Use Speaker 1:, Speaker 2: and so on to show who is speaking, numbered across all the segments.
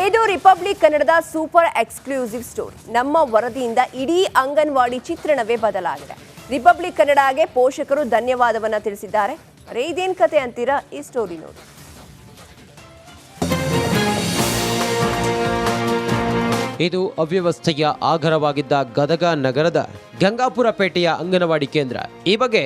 Speaker 1: ಇದು ರಿಪಬ್ಲಿಕ್ ಕನ್ನಡದ super exclusive story. ನಮ್ಮ ವರದಿಯಿಂದ ಇಡೀ ಅಂಗನವಾಡಿ ಚಿತ್ರಣವೇ ಬದಲಾಗಿದೆ. ರಿಪಬ್ಲಿಕ್ ಕನ್ನಡಗೆ ಪೋಷಕರು ಧನ್ಯವಾದವನ್ನ ತಿಳಿಸಿದ್ದಾರೆ. ಅರೆ ಇದೇನ್ ಕತೆ ಅಂತೀರಾ? ಈ ಸ್ಟೋರಿ ನೋಡಿ.
Speaker 2: ಇದು ಅವ್ಯವಸ್ಥೆಯ ಆಗರವಾಗಿದ್ದ ಗದಗ ನಗರದ ಗಂಗಾಪುರ ಪೇಟೆಯ ಅಂಗನವಾಡಿ ಕೇಂದ್ರ. ಈ ಬಗ್ಗೆ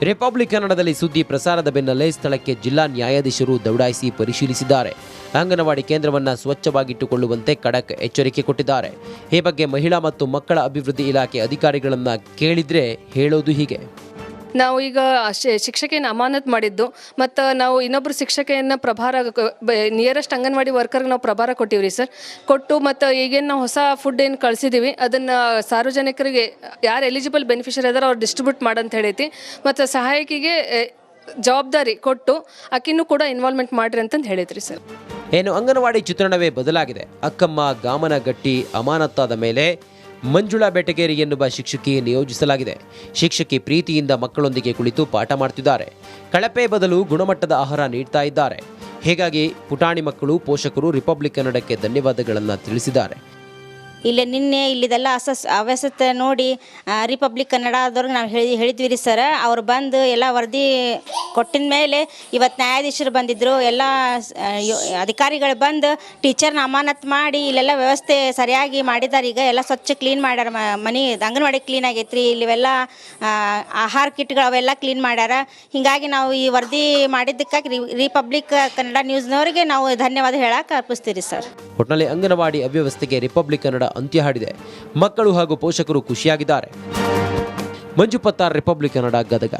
Speaker 2: ರಿಪಬ್ಲಿಕ್ ಕನ್ನಡದಲ್ಲಿ ಸುದ್ದಿ ಪ್ರಸಾರದ ಬೆನ್ನಲ್ಲೇ ಸ್ಥಳಕ್ಕೆ ಜಿಲ್ಲಾ ನ್ಯಾಯಾಧೀಶರು ದೌಡಾಯಿಸಿ ಪರಿಶೀಲಿಸಿದ್ದಾರೆ. ಅಂಗನವಾಡಿ ಕೇಂದ್ರವನ್ನು ಸ್ವಚ್ಛವಾಗಿಟ್ಟುಕೊಳ್ಳುವಂತೆ ಖಡಕ್ ಎಚ್ಚರಿಕೆ ಕೊಟ್ಟಿದ್ದಾರೆ. ಈ ಬಗ್ಗೆ ಮಹಿಳಾ ಮತ್ತು ಮಕ್ಕಳ ಅಭಿವೃದ್ಧಿ ಇಲಾಖೆ ಅಧಿಕಾರಿಗಳನ್ನ ಕೇಳಿದ್ರೆ ಹೇಳೋದು ಹೀಗೆ.
Speaker 3: ನಾವು ಈಗ ಶಿಕ್ಷಕಿಯನ್ನು ಅಮಾನತ್ ಮಾಡಿದ್ದು ಮತ್ತು ನಾವು ಇನ್ನೊಬ್ಬರು ಶಿಕ್ಷಕಿಯನ್ನು ಪ್ರಭಾರ ನಿಯರೆಸ್ಟ್ ಅಂಗನವಾಡಿ ವರ್ಕರ್ಗೆ ನಾವು ಪ್ರಭಾರ ಕೊಟ್ಟಿವ್ರಿ ಸರ್. ಕೊಟ್ಟು ಮತ್ತು ಈಗೇನು ನಾವು ಹೊಸ ಫುಡ್ ಏನು ಕಳಿಸಿದ್ದೀವಿ ಅದನ್ನು ಸಾರ್ವಜನಿಕರಿಗೆ ಯಾರು ಎಲಿಜಿಬಲ್ ಬೆನಿಫಿಷರಿ ಅದಾರ ಅವ್ರು ಡಿಸ್ಟ್ರಿಬ್ಯೂಟ್ ಮಾಡಂತ ಹೇಳೈತಿ. ಮತ್ತು ಸಹಾಯಕಿಗೆ ಜವಾಬ್ದಾರಿ ಕೊಟ್ಟು ಆಕಿನೂ ಕೂಡ ಇನ್ವಾಲ್ವ್ಮೆಂಟ್ ಮಾಡಿರಿ ಅಂತಂದು ಹೇಳಿದ್ರಿ ಸರ್.
Speaker 2: ಏನು ಅಂಗನವಾಡಿ ಚಿತ್ರಣವೇ ಬದಲಾಗಿದೆ. ಅಕ್ಕಮ್ಮ ಗಾಮನಗಟ್ಟಿ ಅಮಾನತ್ತಾದ ಮೇಲೆ ಮಂಜುಳಾ ಬೆಟಗೇರಿ ಎನ್ನುವ ಶಿಕ್ಷಕಿ ನಿಯೋಜಿಸಲಾಗಿದೆ. ಶಿಕ್ಷಕಿ ಪ್ರೀತಿಯಿಂದ ಮಕ್ಕಳೊಂದಿಗೆ ಕುಳಿತು ಪಾಠ ಮಾಡ್ತಿದ್ದಾರೆ. ಕಳಪೆ ಬದಲು ಗುಣಮಟ್ಟದ ಆಹಾರ ನೀಡ್ತಾ ಇದ್ದಾರೆ. ಹೀಗಾಗಿ ಪುಟಾಣಿ ಮಕ್ಕಳು ಪೋಷಕರು ರಿಪಬ್ಲಿಕ್ ಕನ್ನಡಕ್ಕೆ ಧನ್ಯವಾದಗಳನ್ನು ತಿಳಿಸಿದ್ದಾರೆ.
Speaker 4: ಇಲ್ಲಿ ನಿನ್ನೆ ಇಲ್ಲಿದೆಲ್ಲ ಅವ್ಯವಸ್ಥೆ ನೋಡಿ ರಿಪಬ್ಲಿಕ್ ಕನ್ನಡದವ್ರಿಗೆ ನಾವು ಹೇಳಿದ್ವಿ ರೀ ಸರ್. ಅವ್ರು ಬಂದು ಎಲ್ಲ ವರದಿ ಕೊಟ್ಟಿದ ಮೇಲೆ ಇವತ್ತು ನ್ಯಾಯಾಧೀಶರು ಬಂದಿದ್ದರು. ಎಲ್ಲ ಅಧಿಕಾರಿಗಳು ಬಂದು ಟೀಚರ್ನ ಅಮಾನತ್ ಮಾಡಿ ಇಲ್ಲೆಲ್ಲ ವ್ಯವಸ್ಥೆ ಸರಿಯಾಗಿ ಮಾಡಿದ್ದಾರೆ. ಈಗ ಎಲ್ಲ ಸ್ವಚ್ಛ ಕ್ಲೀನ್ ಮಾಡ್ಯಾರ. ಮನೆ ಅಂಗನವಾಡಿ ಕ್ಲೀನ್ ಆಗೈತೆ ರೀ. ಇಲ್ಲೆಲ್ಲ ಆಹಾರ ಕಿಟ್ಗಳು ಅವೆಲ್ಲ ಕ್ಲೀನ್ ಮಾಡ್ಯಾರ. ಹೀಗಾಗಿ ನಾವು ಈ ವರದಿ ಮಾಡಿದ್ದಕ್ಕಾಗಿ ರಿಪಬ್ಲಿಕ್ ಕನ್ನಡ ನ್ಯೂಸ್ನವ್ರಿಗೆ ನಾವು ಧನ್ಯವಾದ ಹೇಳಕ್ಕೆ ಅರ್ಪಿಸ್ತೀವಿ ಸರ್.
Speaker 2: ಒಟ್ಟಿನಲ್ಲಿ ಅಂಗನವಾಡಿ ಅವ್ಯವಸ್ಥೆಗೆ ರಿಪಬ್ಲಿಕ್ ಕನ್ನಡ ಅಂತ್ಯ ಹಾಡಿದೆ. ಮಕ್ಕಳು ಹಾಗೂ ಪೋಷಕರು ಖುಷಿಯಾಗಿದ್ದಾರೆ. ಮಂಜು ಪತ್ತಾರ್, ರಿಪಬ್ಲಿಕ್ ಕನ್ನಡ, ಗದಗ.